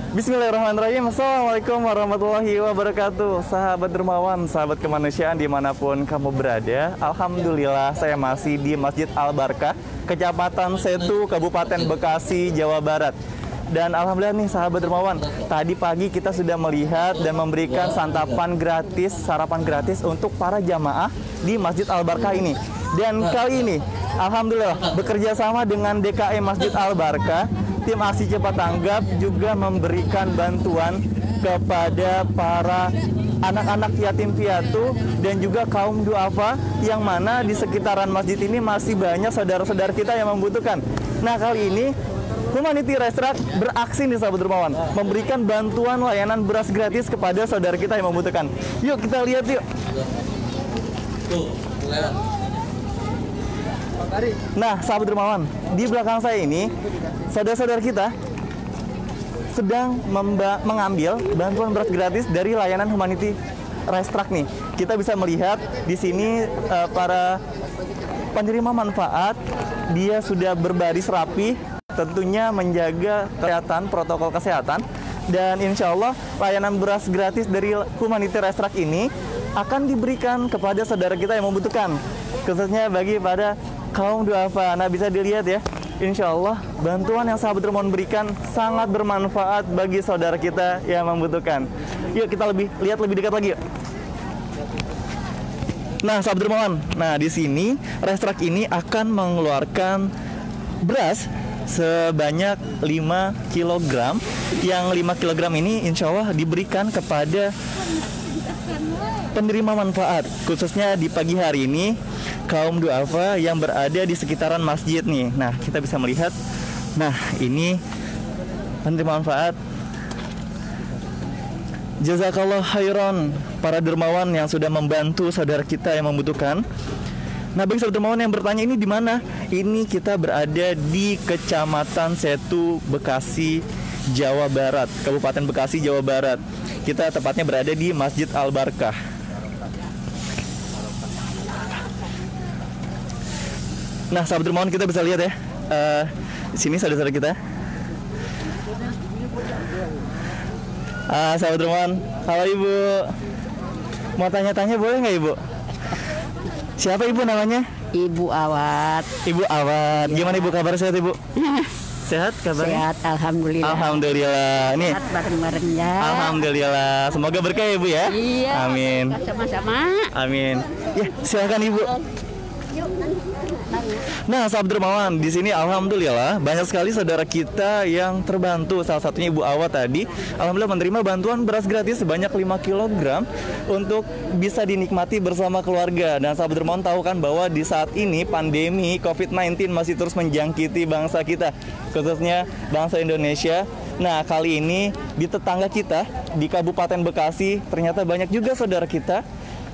Bismillahirrahmanirrahim. Assalamualaikum warahmatullahi wabarakatuh. Sahabat dermawan, sahabat kemanusiaan dimanapun kamu berada. Alhamdulillah saya masih di Masjid Al-Barkah, Kecamatan Setu, Kabupaten Bekasi, Jawa Barat. Dan alhamdulillah nih sahabat dermawan, tadi pagi kita sudah melihat dan memberikan sarapan gratis untuk para jamaah di Masjid Al-Barkah ini. Dan kali ini alhamdulillah bekerja sama dengan DKM Masjid Al-Barkah, tim aksi cepat tanggap juga memberikan bantuan kepada para anak-anak yatim piatu dan juga kaum duafa yang mana di sekitaran masjid ini masih banyak saudara-saudara kita yang membutuhkan. Nah, kali ini Humanity Restaurant beraksi nih sahabat dermawan, memberikan bantuan layanan beras gratis kepada saudara kita yang membutuhkan. Yuk kita lihat yuk. Nah sahabat dermawan, di belakang saya ini saudara-saudara kita sedang mengambil bantuan beras gratis dari layanan Humanity Restaurant nih. Kita bisa melihat di sini para penerima manfaat, dia sudah berbaris rapi, tentunya menjaga kesehatan, protokol kesehatan. Dan insya Allah layanan beras gratis dari Humanity Restaurant ini akan diberikan kepada saudara kita yang membutuhkan, khususnya bagi pada kaum duafa. Nah bisa dilihat ya, insya Allah bantuan yang sahabat dermawan berikan sangat bermanfaat bagi saudara kita yang membutuhkan. Yuk kita lihat lebih dekat lagi yuk. Nah sahabat dermawan, nah di sini restoran ini akan mengeluarkan beras sebanyak 5 kg. Yang 5 kg ini insya Allah diberikan kepada penerima manfaat, khususnya di pagi hari ini kaum duafa yang berada di sekitaran masjid nih. Nah kita bisa melihat, nah ini penerima manfaat. Jazakallah khairan para dermawan yang sudah membantu saudara kita yang membutuhkan. Nah bagi saudara dermawan yang bertanya ini di mana? Ini kita berada di Kecamatan Setu, Bekasi, Jawa Barat, Kabupaten Bekasi, Jawa Barat. Kita tepatnya berada di Masjid Al-Barkah. Nah sahabat dermawan kita bisa lihat ya, di sini saudara-saudara kita. Sahabat dermawan, halo ibu, mau tanya-tanya boleh nggak ibu? Siapa ibu namanya? Ibu Awat. Ibu Awat. Gimana ibu kabar, sehat ibu? Sehat kabarnya? Sehat, alhamdulillah. Alhamdulillah. Nih. Sehat bareng-bareng ya. Alhamdulillah. Semoga berkah ya ibu ya. Iya. Amin. Sama-sama. Amin. Ya silakan ibu. Nah, sahabat dermawan, di sini alhamdulillah banyak sekali saudara kita yang terbantu. Salah satunya Ibu Awat tadi, alhamdulillah menerima bantuan beras gratis sebanyak 5 kg untuk bisa dinikmati bersama keluarga. Dan sahabat dermawan tahu kan bahwa di saat ini pandemi COVID-19 masih terus menjangkiti bangsa kita, khususnya bangsa Indonesia. Nah, kali ini di tetangga kita di Kabupaten Bekasi ternyata banyak juga saudara kita,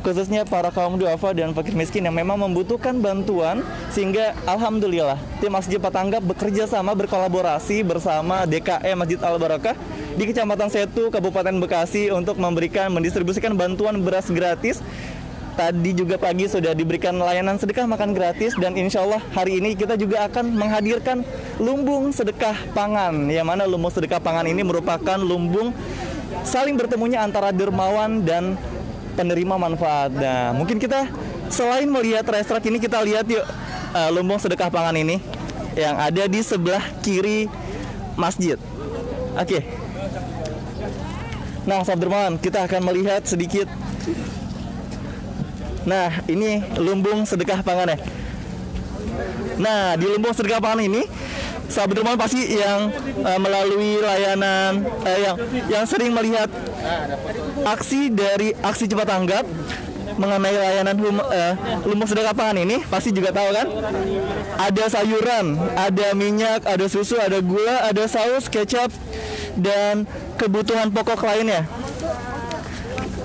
khususnya para kaum duafa dan fakir miskin yang memang membutuhkan bantuan, sehingga alhamdulillah tim aksi cepat tanggap bekerja sama, berkolaborasi bersama DKM Masjid Al-Barkah di Kecamatan Setu, Kabupaten Bekasi untuk mendistribusikan bantuan beras gratis. Tadi juga pagi sudah diberikan layanan sedekah makan gratis, dan insya Allah hari ini kita juga akan menghadirkan lumbung sedekah pangan, yang mana lumbung sedekah pangan ini merupakan lumbung saling bertemunya antara dermawan dan penerima manfaat. Nah, mungkin kita selain melihat restoran ini, kita lihat yuk lumbung sedekah pangan ini yang ada di sebelah kiri masjid. Oke. Nah, sahabat dermawan, kita akan melihat sedikit. Nah, ini lumbung sedekah pangan ya. Nah, di lumbung sedekah pangan ini, sahabat dermawan pasti yang melalui layanan yang sering melihat aksi dari aksi cepat tanggap mengenai layanan lumbung sedekah pangan ini pasti juga tahu kan, ada sayuran, ada minyak, ada susu, ada gula, ada saus, kecap, dan kebutuhan pokok lainnya.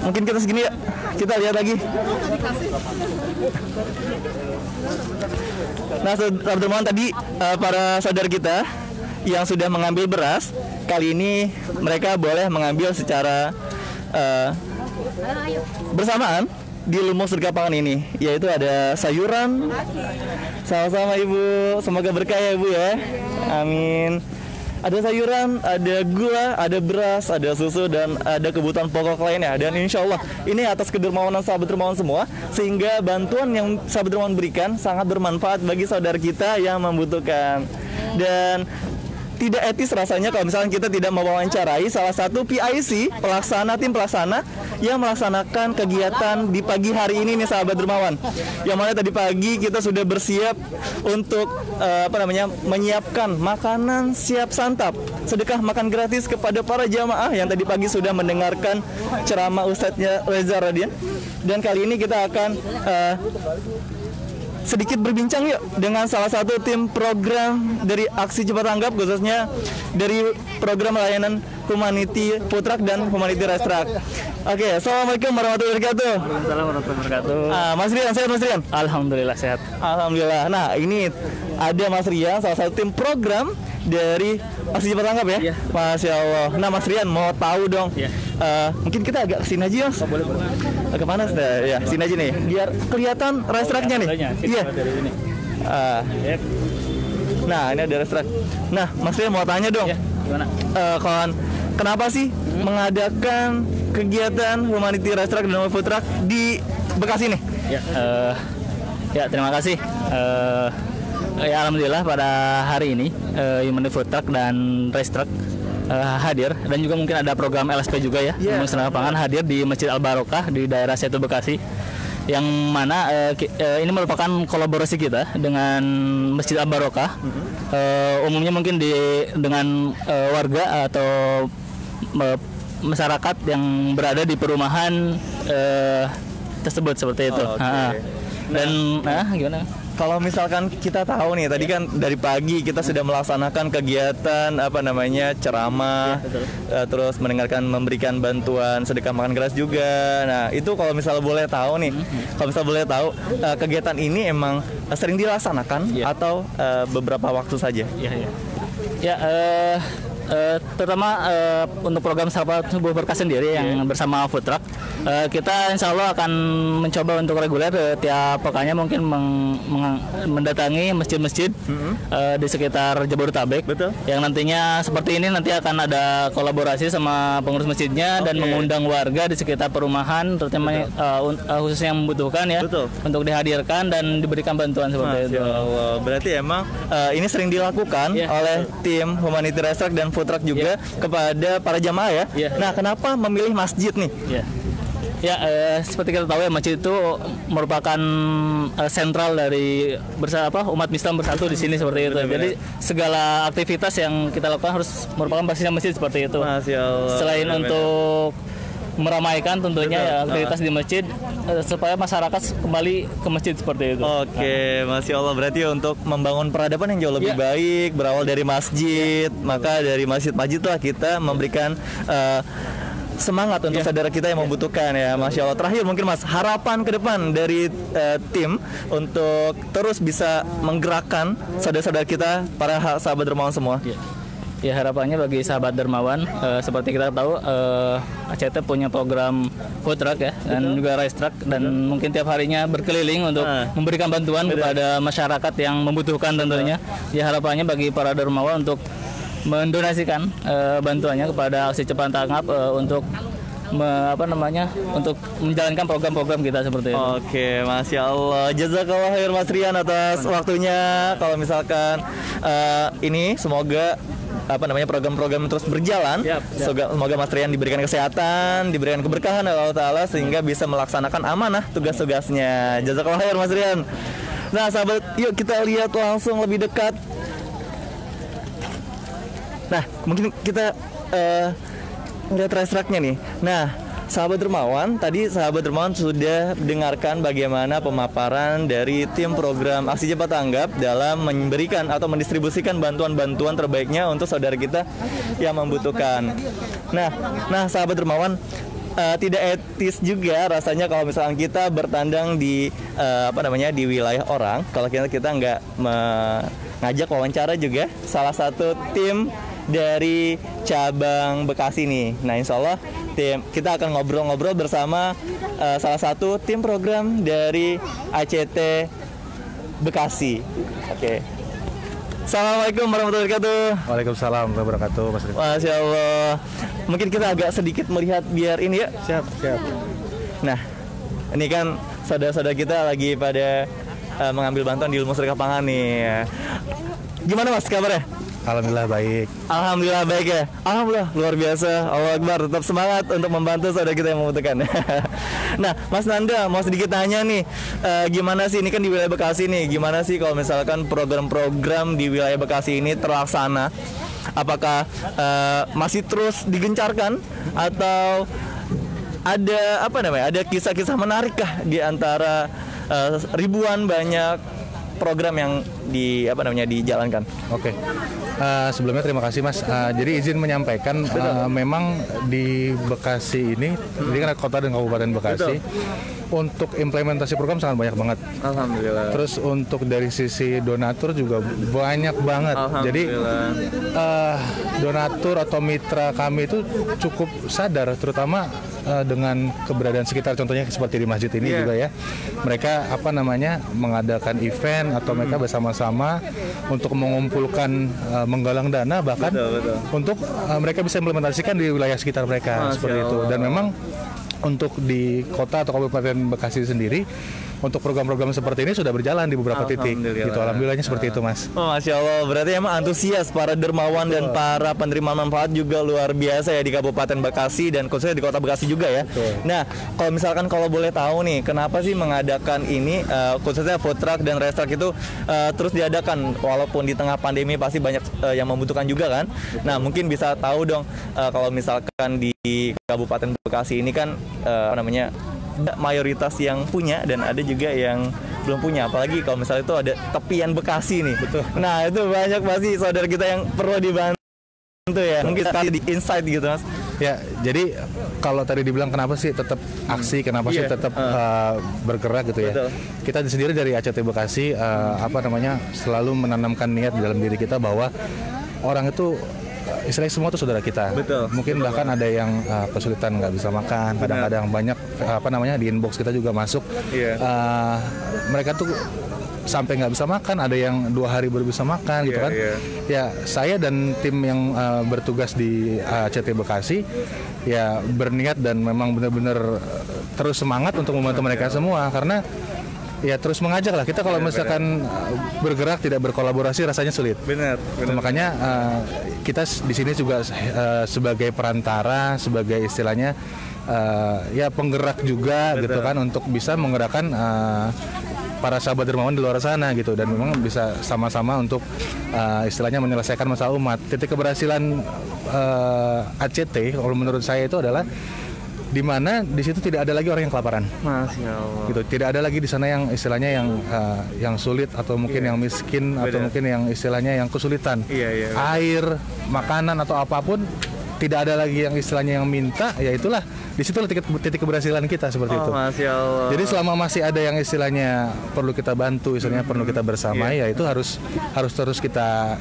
Mungkin kita segini ya, kita lihat lagi. Nah teman-teman, tadi para saudara kita yang sudah mengambil beras, kali ini mereka boleh mengambil secara bersamaan di lumbung sedekah pangan ini, yaitu ada sayuran. Sama-sama ibu, semoga berkah ya ibu ya. Amin. Ada sayuran, ada gula, ada beras, ada susu, dan ada kebutuhan pokok lainnya. Dan insya Allah ini atas kedermawanan sahabat dermawan semua, sehingga bantuan yang sahabat dermawan berikan sangat bermanfaat bagi saudara kita yang membutuhkan. Dan tidak etis rasanya kalau misalnya kita tidak mewawancarai salah satu PIC, tim pelaksana yang melaksanakan kegiatan di pagi hari ini nih sahabat dermawan. Yang mana tadi pagi kita sudah bersiap untuk menyiapkan makanan siap santap, sedekah makan gratis kepada para jamaah yang tadi pagi sudah mendengarkan ceramah Ustadznya Reza Radian. Dan kali ini kita akan sedikit berbincang yuk dengan salah satu tim program dari Aksi Cepat Tanggap, khususnya dari program layanan Humanity Food Truck dan Humanity Rice Truck. Oke, assalamualaikum warahmatullahi wabarakatuh. Waalaikumsalam warahmatullahi wabarakatuh. Mas Rian, sehat Mas Rian? Alhamdulillah sehat. Alhamdulillah. Nah, ini ada Mas Rian, salah satu tim program dari Aksi Cepat Tanggap ya? Iya. Masya Allah. Nah, Mas Rian mau tahu dong. Iya. Mungkin kita agak kesini aja Mas. Boleh. Kemana sih? Ya, sini aja nih. Biar kelihatan rice trucknya nih. Iya. Dari sini. Yep. Nah, ini ada rice truck. Nah, Mas Rian mau tanya dong. Ya, gimana? Kawan, kenapa sih mengadakan kegiatan Humanity Rice Truck dan Food Truck di Bekasi nih? Ya, terima kasih. Ya, alhamdulillah pada hari ini Humanity Food Truck dan Rice Truck hadir, dan juga mungkin ada program LSP juga ya, Musnah Lapangan hadir di Masjid Al Barokah di daerah Setu Bekasi, yang mana ini merupakan kolaborasi kita dengan Masjid Al Barokah. Umumnya mungkin dengan warga atau masyarakat yang berada di perumahan tersebut seperti itu. Dan gimana? Kalau misalkan kita tahu nih, tadi kan dari pagi kita sudah melaksanakan kegiatan ceramah, terus memberikan bantuan sedekah makan gratis juga. Nah, itu kalau misal boleh tahu nih, kegiatan ini emang sering dilaksanakan atau beberapa waktu saja? Terutama untuk program Sapa Subuh Berkah sendiri yang bersama Food Truck, kita insya Allah akan mencoba untuk reguler tiap pekannya mungkin mendatangi masjid-masjid di sekitar Jabodetabek. Betul. Yang nantinya seperti ini nanti akan ada kolaborasi sama pengurus masjidnya dan mengundang warga di sekitar perumahan, terutama khususnya yang membutuhkan ya. Betul. Untuk dihadirkan dan diberikan bantuan seperti itu. Allah. Berarti emang ini sering dilakukan oleh tim Humanity Rice Truck dan Food Truck juga kepada para jamaah ya. Nah, kenapa memilih masjid nih? Seperti kita tahu ya, masjid itu merupakan sentral dari umat Islam bersatu di sini seperti itu. Jadi segala aktivitas yang kita lakukan harus merupakan basisnya masjid seperti itu. Masya Allah. Selain untuk meramaikan tentunya aktivitas di masjid supaya masyarakat kembali ke masjid seperti itu. Oke, Masya Allah. Berarti untuk membangun peradaban yang jauh lebih baik berawal dari masjid, maka dari masjid-masjid lah kita memberikan semangat untuk saudara kita yang membutuhkan ya. Masya Allah. Terakhir mungkin Mas, harapan ke depan dari tim untuk terus bisa menggerakkan saudara-saudara kita, para sahabat dermawan semua. Ya, harapannya bagi sahabat dermawan, seperti kita tahu ACT punya program food truck ya, dan juga rice truck, dan mungkin tiap harinya berkeliling untuk memberikan bantuan kepada masyarakat yang membutuhkan tentunya. Ya, harapannya bagi para dermawan untuk mendonasikan bantuannya kepada Aksi Cepat Tanggap untuk untuk menjalankan program-program kita seperti itu. Oke, Masya Allah. Jazakallah khair Mas Rian atas waktunya. Kalau misalkan ini semoga program-program terus berjalan. Semoga Mas Rian diberikan kesehatan, diberikan keberkahan oleh Allah Ta'ala, sehingga bisa melaksanakan amanah tugas-tugasnya. Jazakallah khair Mas Rian. Nah sahabat, yuk kita lihat langsung lebih dekat. Nah, mungkin kita lihat rice trucknya nih. Nah, sahabat dermawan, tadi sahabat dermawan sudah mendengarkan bagaimana pemaparan dari tim program Aksi Cepat Tanggap dalam memberikan atau mendistribusikan bantuan-bantuan terbaiknya untuk saudara kita yang membutuhkan. Nah sahabat dermawan, tidak etis juga rasanya kalau misalnya kita bertandang di di wilayah orang, kalau kita nggak ngajak wawancara juga salah satu tim dari cabang Bekasi nih. Nah, insya Allah kita akan ngobrol-ngobrol bersama salah satu tim program dari ACT Bekasi. Oke. Assalamualaikum warahmatullahi wabarakatuh. Waalaikumsalam warahmatullahi wabarakatuh, Mas Rifki. Masya Allah. Mungkin kita agak sedikit melihat biar ini ya. Siap. Nah, ini kan saudara-saudara kita lagi pada mengambil bantuan di Ilmu Sedekah Pangan nih. Gimana Mas kabarnya? Alhamdulillah baik. Alhamdulillah baik ya. Alhamdulillah luar biasa. Allah Akbar, tetap semangat untuk membantu saudara kita yang membutuhkan. Nah, Mas Nanda mau sedikit tanya nih, gimana sih ini kan di wilayah Bekasi nih? Gimana sih kalau misalkan program-program di wilayah Bekasi ini terlaksana? Apakah masih terus digencarkan atau ada Ada kisah-kisah menarik kah di antara ribuan banyak program yang dijalankan? Oke. Sebelumnya terima kasih Mas. Jadi izin menyampaikan memang di Bekasi ini kan kota dan kabupaten Bekasi. Untuk implementasi program sangat banyak banget. Alhamdulillah. Terus untuk dari sisi donatur juga banyak banget. Jadi donatur atau mitra kami itu cukup sadar, terutama dengan keberadaan sekitar, contohnya seperti di masjid ini juga ya. Mereka mengadakan event atau mereka bersama-sama untuk mengumpulkan menggalang dana bahkan untuk mereka bisa implementasikan di wilayah sekitar mereka seperti itu. Dan memang untuk di kota atau kabupaten Bekasi sendiri untuk program-program seperti ini sudah berjalan di beberapa titik gitu. Alhamdulillahnya seperti itu Mas. Oh, Masya Allah, berarti emang antusias para dermawan dan para penerima manfaat juga luar biasa ya di Kabupaten Bekasi dan khususnya di Kota Bekasi juga ya. Nah, kalau boleh tahu nih, kenapa sih mengadakan ini khususnya food truck dan race truck itu terus diadakan walaupun di tengah pandemi pasti banyak yang membutuhkan juga kan. Nah, mungkin bisa tahu dong kalau misalkan di Kabupaten Bekasi ini kan mayoritas yang punya dan ada juga yang belum punya, apalagi kalau misalnya itu ada tepian Bekasi nih. Betul. Nah, itu banyak pasti saudara kita yang perlu dibantu ya. Mungkin sekali di insight gitu Mas. Ya, jadi kalau tadi dibilang kenapa sih tetap aksi, kenapa sih tetap bergerak gitu ya. Betul. Kita sendiri dari ACT Bekasi selalu menanamkan niat di dalam diri kita bahwa orang itu istilahnya semua itu saudara kita. Betul. Mungkin bahkan ada yang kesulitan nggak bisa makan. Kadang-kadang banyak di inbox kita juga masuk. Mereka tuh sampai nggak bisa makan. Ada yang 2 hari baru bisa makan gitu kan. Ya saya dan tim yang bertugas di ACT Bekasi ya berniat dan memang benar-benar terus semangat untuk membantu mereka semua karena ya terus mengajak lah kita kalau misalkan bergerak tidak berkolaborasi rasanya sulit. Benar. Makanya kita di sini juga sebagai perantara, sebagai istilahnya penggerak juga gitu kan untuk bisa menggerakkan para sahabat dermawan di luar sana gitu dan memang bisa sama-sama untuk istilahnya menyelesaikan masalah umat. Titik keberhasilan ACT kalau menurut saya itu adalah di mana di situ tidak ada lagi orang yang kelaparan. Masya Allah. Gitu. Tidak ada lagi di sana yang istilahnya yang sulit atau mungkin yang miskin atau mungkin yang istilahnya yang kesulitan. Air, makanan atau apapun tidak ada lagi yang istilahnya yang minta, ya itulah di situ titik keberhasilan kita seperti itu. Masya Allah. Jadi selama masih ada yang istilahnya perlu kita bantu, istilahnya perlu kita bersama, ya itu harus terus kita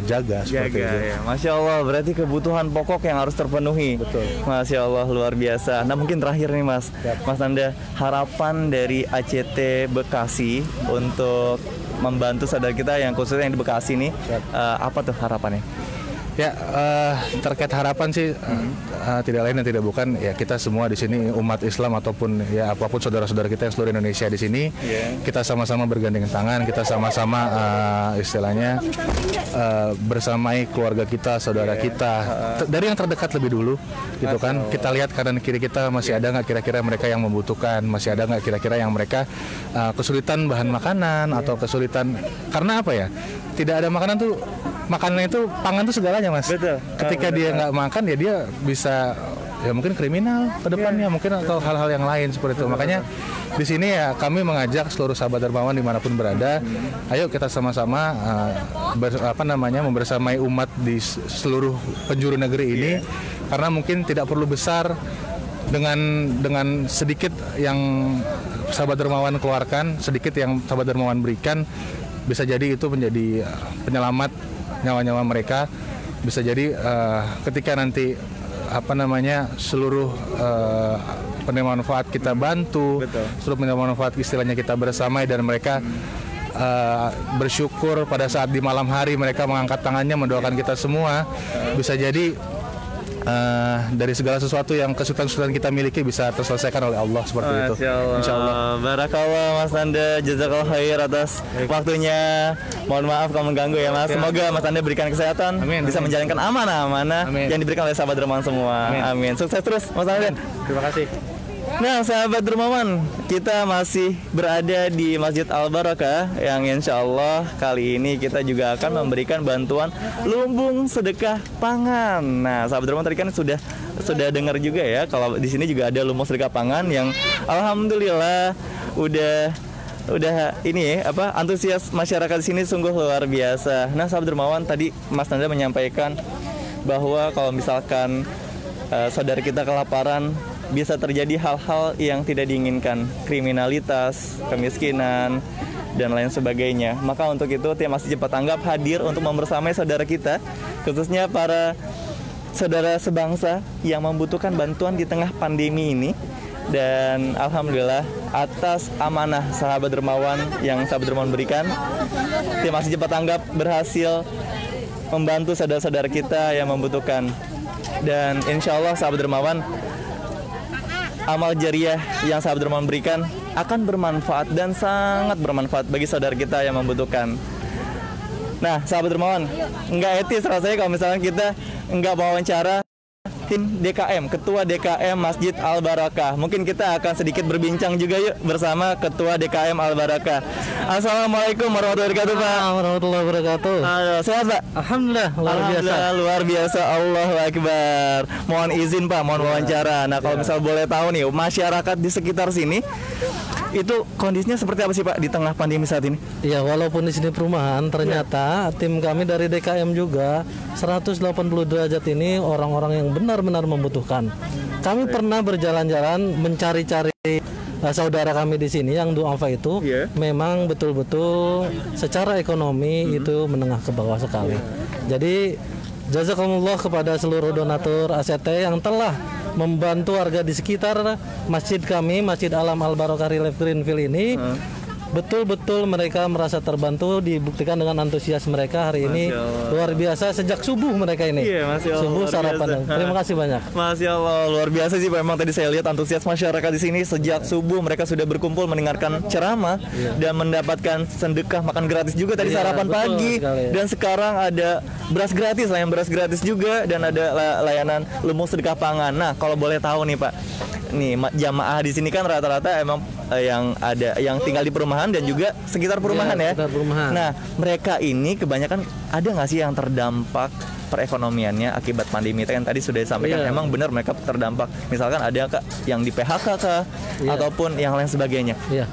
jaga seperti itu. Ya. Masya Allah, berarti kebutuhan pokok yang harus terpenuhi. Betul. Masya Allah, luar biasa. Nah mungkin terakhir nih Mas, Mas Nanda, harapan dari ACT Bekasi untuk membantu saudara kita yang khususnya yang di Bekasi nih, apa tuh harapannya? Ya, terkait harapan sih tidak lain dan tidak bukan ya kita semua di sini umat Islam ataupun ya apapun saudara-saudara kita yang seluruh Indonesia di sini kita sama-sama bergandengan tangan, kita sama-sama istilahnya bersamai keluarga kita, saudara kita dari yang terdekat lebih dulu gitu kan. Kita lihat kanan kiri kita masih ada nggak kira-kira mereka yang membutuhkan, masih ada nggak kira-kira yang mereka kesulitan bahan makanan atau kesulitan karena apa ya? Tidak ada makanan tuh, makanan itu pangan tuh segalanya Mas. Betul. Ketika dia nggak makan ya dia bisa ya mungkin kriminal ke depannya mungkin atau hal-hal yang lain seperti itu. Makanya di sini ya kami mengajak seluruh sahabat dermawan dimanapun berada, ayo kita sama-sama membersamai umat di seluruh penjuru negeri ini karena mungkin tidak perlu besar dengan sedikit yang sahabat dermawan keluarkan, sedikit yang sahabat dermawan berikan bisa jadi itu menjadi penyelamat nyawa-nyawa mereka. Bisa jadi ketika nanti seluruh penerima manfaat kita bantu, seluruh penerima manfaat istilahnya kita bersamai dan mereka bersyukur pada saat di malam hari mereka mengangkat tangannya mendoakan kita semua. Bisa jadi dari segala sesuatu yang kesulitan-kesulitan kita miliki bisa terselesaikan oleh Allah seperti itu. Insya Allah. Barakallah Mas Nanda, jazakallah khair atas waktunya. Mohon maaf kalau mengganggu ya Mas. Semoga Mas Nanda berikan kesehatan, bisa menjalankan amanah-amanah yang diberikan oleh sahabat Dermawan semua. Amin. Sukses terus Mas Nanda. Terima kasih. Nah sahabat Dermawan, kita masih berada di Masjid Al-Barakah yang insya Allah kali ini kita juga akan memberikan bantuan lumbung sedekah pangan. Nah sahabat Dermawan tadi kan sudah dengar juga ya kalau di sini juga ada lumbung sedekah pangan yang alhamdulillah udah ini ya, antusias masyarakat di sini sungguh luar biasa. Nah sahabat Dermawan, tadi Mas Nanda menyampaikan bahwa kalau misalkan saudara kita kelaparan, bisa terjadi hal-hal yang tidak diinginkan, kriminalitas, kemiskinan, dan lain sebagainya. Maka untuk itu tim Masjid Cepat Tanggap hadir untuk membersamai saudara kita, khususnya para saudara sebangsa yang membutuhkan bantuan di tengah pandemi ini. Dan alhamdulillah atas amanah sahabat Dermawan yang sahabat Dermawan berikan, tim Masjid Cepat Tanggap berhasil membantu saudara-saudara kita yang membutuhkan. Dan insya Allah sahabat Dermawan, amal jariah yang sahabat Dermawan berikan akan bermanfaat dan sangat bermanfaat bagi saudara kita yang membutuhkan. Nah, sahabat Dermawan, nggak etis rasanya kalau misalnya kita nggak wawancara tim DKM, Ketua DKM Masjid Al-Barakah. Mungkin kita akan sedikit berbincang juga yuk bersama Ketua DKM Al-Barakah. Assalamualaikum warahmatullahi wabarakatuh, Pak. Warahmatullahi wabarakatuh. Halo, sehat Pak? Alhamdulillah, luar biasa. Allahu Akbar. Mohon izin Pak, mohon wawancara. Nah, kalau misal boleh tahu nih, masyarakat di sekitar sini itu kondisinya seperti apa sih Pak di tengah pandemi saat ini? Ya, walaupun di sini perumahan, ternyata tim kami dari DKM juga 180 derajat ini orang-orang yang benar-benar membutuhkan. Kami pernah berjalan-jalan mencari-cari saudara kami di sini yang duafa itu memang betul-betul secara ekonomi itu menengah ke bawah sekali. Jadi jazakumullah kepada seluruh donatur ACT yang telah membantu warga di sekitar masjid kami, Masjid Alam Al-Barakah Relief Greenfield ini. Betul-betul mereka merasa terbantu, dibuktikan dengan antusias mereka hari ini luar biasa sejak subuh mereka ini. Subuh sarapan. Terima kasih banyak. Masya Allah, luar biasa sih Pak. Memang tadi saya lihat antusias masyarakat di sini sejak subuh mereka sudah berkumpul mendengarkan ceramah dan mendapatkan sedekah makan gratis juga tadi sarapan pagi sekali. Dan sekarang ada beras gratis, layanan beras gratis juga, dan ada layanan lumbung sedekah pangan. Nah, kalau boleh tahu nih Pak, nih jamaah di sini kan rata-rata emang yang ada yang tinggal di perumahan dan juga sekitar perumahan ya. Nah, mereka ini kebanyakan ada nggak sih yang terdampak perekonomiannya akibat pandemi? Kan tadi sudah disampaikan emang benar mereka terdampak. Misalkan ada Kak yang di PHK kah ataupun yang lain sebagainya. Iya.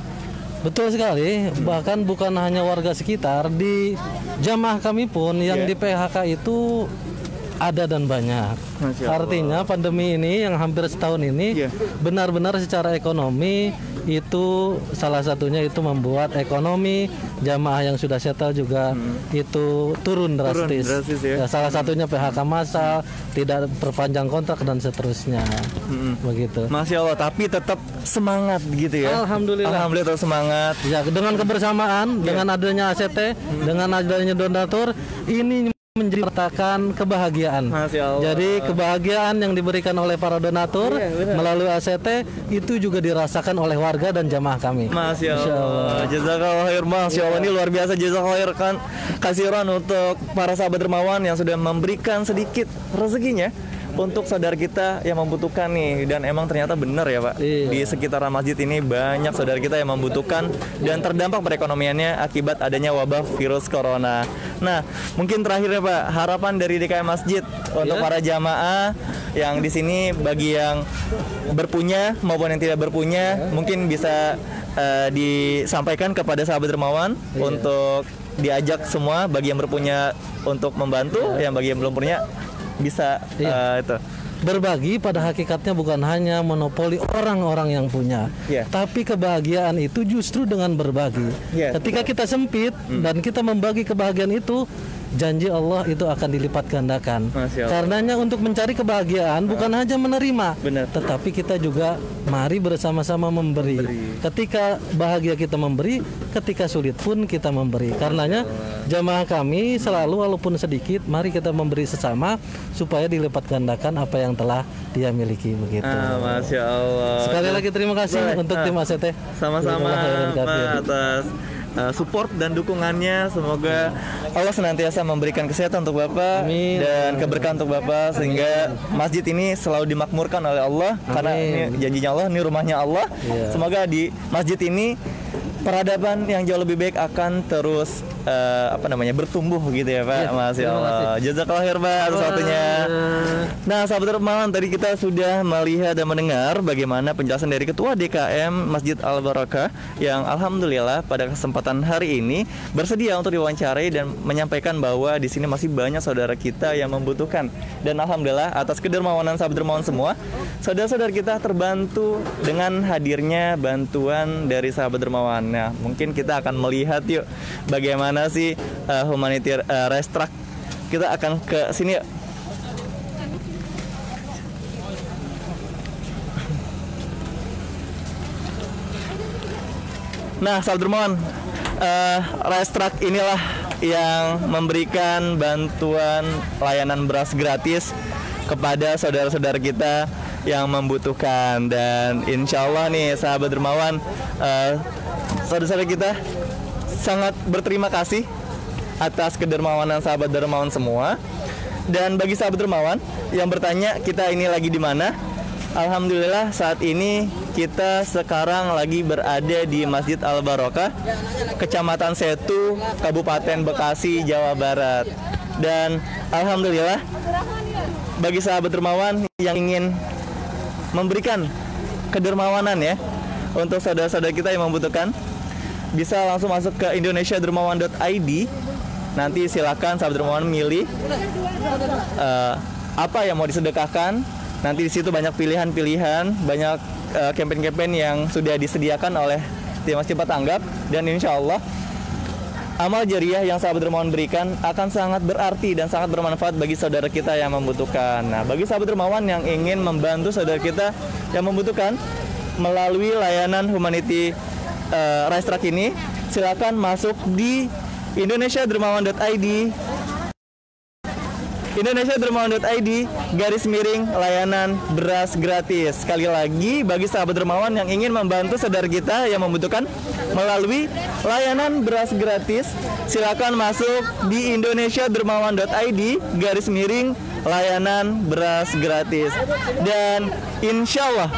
Betul sekali, bahkan bukan hanya warga sekitar, di jamaah kami pun yang di PHK itu ada dan banyak. Artinya pandemi ini yang hampir setahun ini benar-benar secara ekonomi itu salah satunya itu membuat ekonomi jamaah yang sudah settle juga itu turun drastis. Ya, salah satunya PHK massal, tidak perpanjang kontrak dan seterusnya. Begitu. Masya Allah, tapi tetap semangat gitu ya. Alhamdulillah tetap semangat. Ya, dengan kebersamaan, dengan adanya ACT, dengan adanya donatur, ini menceritakan kebahagiaan. Jadi kebahagiaan yang diberikan oleh para donatur melalui ACT itu juga dirasakan oleh warga dan jamaah kami. Masya Allah. Jazakallah khair. Masya Allah, ini luar biasa. Jazakallah khair kan kasiran untuk para sahabat dermawan yang sudah memberikan sedikit rezekinya untuk saudara kita yang membutuhkan nih. Dan emang ternyata benar ya Pak, di sekitaran masjid ini banyak saudara kita yang membutuhkan dan terdampak perekonomiannya akibat adanya wabah virus corona. Nah, mungkin terakhir ya Pak, harapan dari DKM Masjid untuk para jamaah yang di sini, bagi yang berpunya maupun yang tidak berpunya, mungkin bisa disampaikan kepada sahabat dermawan untuk diajak semua, bagi yang berpunya untuk membantu, yang bagi yang belum punya bisa itu. Berbagi pada hakikatnya bukan hanya monopoli orang-orang yang punya, tapi kebahagiaan itu justru dengan berbagi. Ketika kita sempit dan kita membagi kebahagiaan janji Allah itu akan dilipat gandakan. Masya Allah. Karenanya untuk mencari kebahagiaan bukan hanya menerima, Benar. tetapi kita juga mari bersama-sama memberi. Ketika bahagia kita memberi, ketika sulit pun kita memberi. Karenanya jamaah kami selalu walaupun sedikit, mari kita memberi sesama supaya dilipat gandakan apa yang telah dia miliki begitu. Masya Allah. Sekali lagi terima kasih Boleh. untuk tim ACT. Sama-sama Jazakallah khairan kafir. atas support dan dukungannya. Semoga Allah senantiasa memberikan kesehatan untuk Bapak Amin. dan keberkahan untuk Bapak sehingga masjid ini selalu dimakmurkan oleh Allah karena ini janjinya Allah, ini rumahnya Allah. Iya. Semoga di masjid ini peradaban yang jauh lebih baik akan terus bertumbuh gitu ya Pak. Iya, Masya terima Allah. kasih. Jazakallah khair Pak atas waktunya. Nah, sahabat Remalan, tadi kita sudah melihat dan mendengar bagaimana penjelasan dari Ketua DKM Masjid Al Barakah yang alhamdulillah pada kesempatan hari ini bersedia untuk diwawancarai dan menyampaikan bahwa di sini masih banyak saudara kita yang membutuhkan. Dan alhamdulillah atas kedermawanan sahabat Remalan semua, saudara-saudara kita terbantu dengan hadirnya bantuan dari sahabat Dermawan. Nah, mungkin kita akan melihat yuk bagaimana sih humanitarian race truck. Kita akan ke sini yuk. Nah, sahabat Dermawan, race truck inilah yang memberikan bantuan layanan beras gratis kepada saudara-saudara kita yang membutuhkan. Dan insya Allah nih sahabat Dermawan, saudara-saudara kita sangat berterima kasih atas kedermawanan sahabat Dermawan semua. Dan bagi sahabat Dermawan yang bertanya kita ini lagi di mana, alhamdulillah saat ini kita sekarang lagi berada di Masjid Al Barakah, Kecamatan Setu, Kabupaten Bekasi, Jawa Barat. Dan alhamdulillah bagi sahabat Dermawan yang ingin memberikan kedermawanan ya untuk saudara-saudara kita yang membutuhkan, bisa langsung masuk ke indonesiadermawan.id. Nanti silakan sahabat Dermawan milih apa yang mau disedekahkan. Nanti di situ banyak pilihan-pilihan, banyak campaign-campaign yang sudah disediakan oleh tim Masjid Patanggap. Dan insya Allah amal jariah yang sahabat Dermawan berikan akan sangat berarti dan sangat bermanfaat bagi saudara kita yang membutuhkan. Nah, bagi sahabat Dermawan yang ingin membantu saudara kita yang membutuhkan melalui layanan humanity race truck ini, silakan masuk di indonesiadermawan.id, /layanan beras gratis. Sekali lagi, bagi sahabat Dermawan yang ingin membantu saudara kita yang membutuhkan melalui layanan beras gratis, silakan masuk di indonesiadermawan.id /layanan beras gratis. Dan insya Allah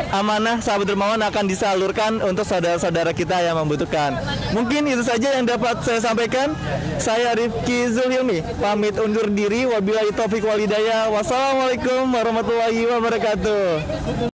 amanah sahabat Dermawan akan disalurkan untuk saudara-saudara kita yang membutuhkan. Mungkin itu saja yang dapat saya sampaikan. Saya Rifki Zulhilmi pamit undur diri. Wabillahi taufiq wal hidayah. Wassalamualaikum warahmatullahi wabarakatuh.